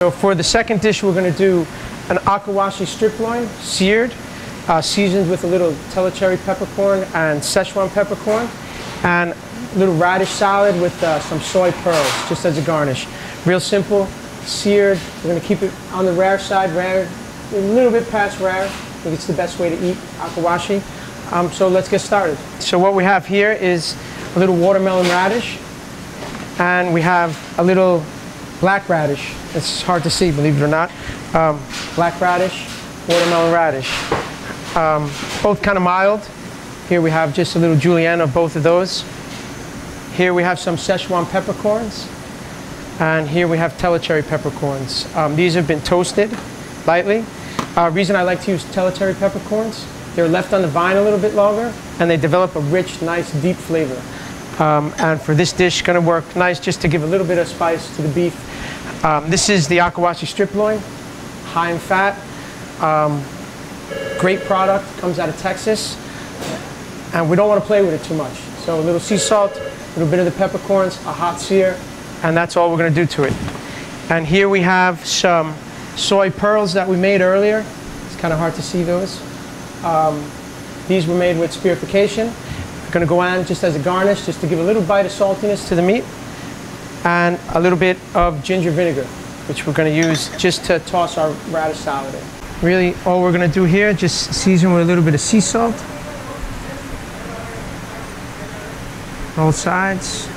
So for the second dish, we're going to do an akawashi strip loin, seared, seasoned with a little cherry peppercorn and Szechuan peppercorn, and a little radish salad with some soy pearls, just as a garnish. Real simple, seared. We're going to keep it on the rare side, a little bit past rare. I think it's the best way to eat akawashi. So let's get started. So what we have here is a little watermelon radish, and we have a little black radish. It's hard to see, believe it or not. Black radish, watermelon radish. Both kind of mild. Here we have just a little julienne of both of those. Here we have some Szechuan peppercorns. And here we have cherry peppercorns. These have been toasted lightly. Reason I like to use cherry peppercorns, they're left on the vine a little bit longer, and they develop a rich, nice, deep flavor. And for this dish, going to work nice just to give a little bit of spice to the beef. This is the akawashi strip loin, high in fat. Great product, comes out of Texas. And we don't want to play with it too much. So a little sea salt, a little bit of the peppercorns, a hot sear, and that's all we're going to do to it. And here we have some soy pearls that we made earlier. It's kind of hard to see those. These were made with spearification. We're going to go on just as a garnish, just to give a little bite of saltiness to the meat. And a little bit of ginger vinegar, which we're going to use just to toss our radish salad in. Really, all we're going to do here, just season with a little bit of sea salt. Both sides.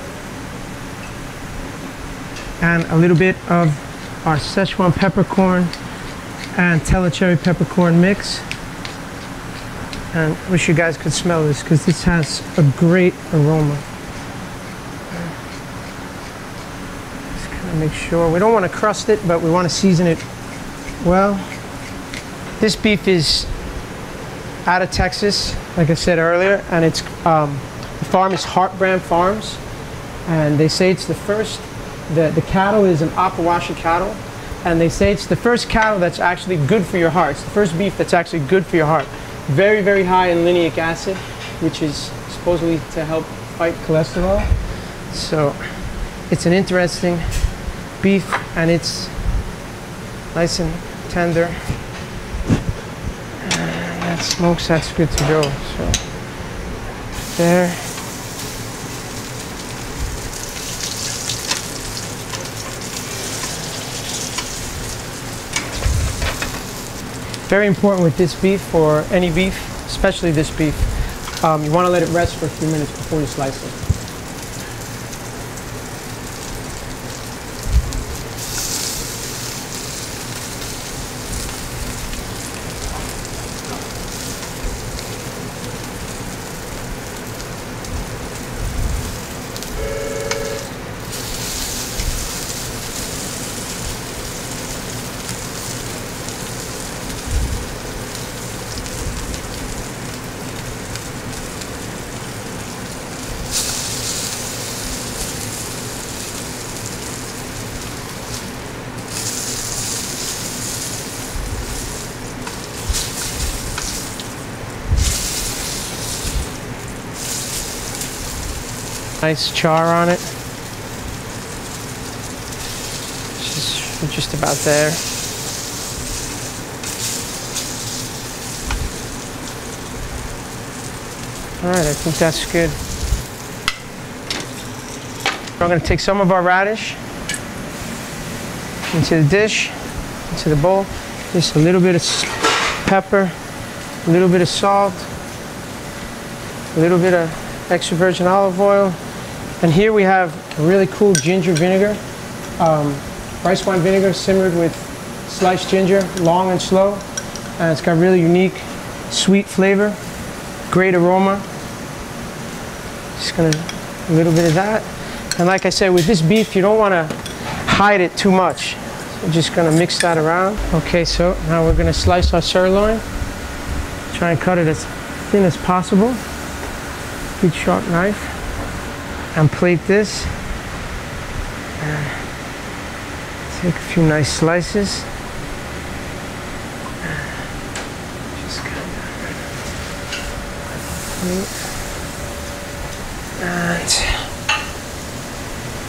And a little bit of our Szechuan peppercorn and cherry peppercorn mix. And I wish you guys could smell this, because this has a great aroma. Just kind of make sure. We don't want to crust it, but we want to season it well. This beef is out of Texas, like I said earlier, and it's the farm is Heartbrand Farms, and they say it's the first. The cattle is an akawashi cattle, and they say it's the first cattle that's actually good for your heart. It's the first beef that's actually good for your heart. Very, very high in linoleic acid, which is supposedly to help fight cholesterol. So it's an interesting beef, and it's nice and tender. And that smokes, that's good to go. So there. Very important with this beef, or any beef, especially this beef, you want to let it rest for a few minutes before you slice it. Nice char on it. Just about there. All right, I think that's good. We're going to take some of our radish into the dish, into the bowl. Just a little bit of pepper, a little bit of salt, a little bit of extra virgin olive oil. And here we have a really cool ginger vinegar, rice wine vinegar simmered with sliced ginger, long and slow. And it's got really unique, sweet flavor, great aroma. Just gonna, a little bit of that. And like I said, with this beef, you don't want to hide it too much. So just gonna mix that around. Okay, so now we're gonna slice our sirloin. Try and cut it as thin as possible. Good sharp knife. And plate this. And take a few nice slices. Just kind of. And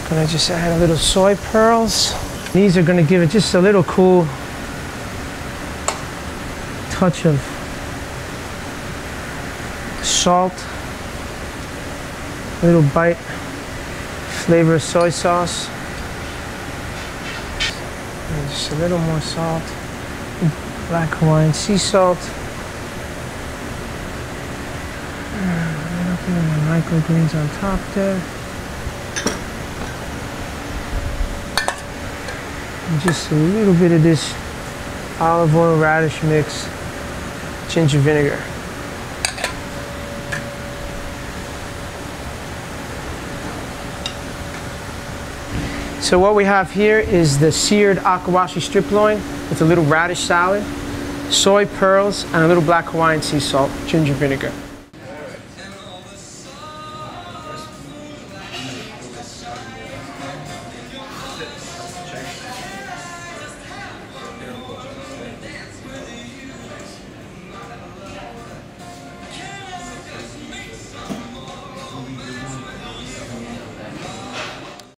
I'm gonna just add a little soy pearls. These are going to give it just a little cool touch of salt, a little bite, flavor of soy sauce, and just a little more salt, black Hawaiian sea salt, a little bit of my microgreens on top there, and just a little bit of this olive oil radish mix, ginger vinegar. So what we have here is the seared akawashi strip loin with a little radish salad, soy pearls, and a little black Hawaiian sea salt, ginger vinegar.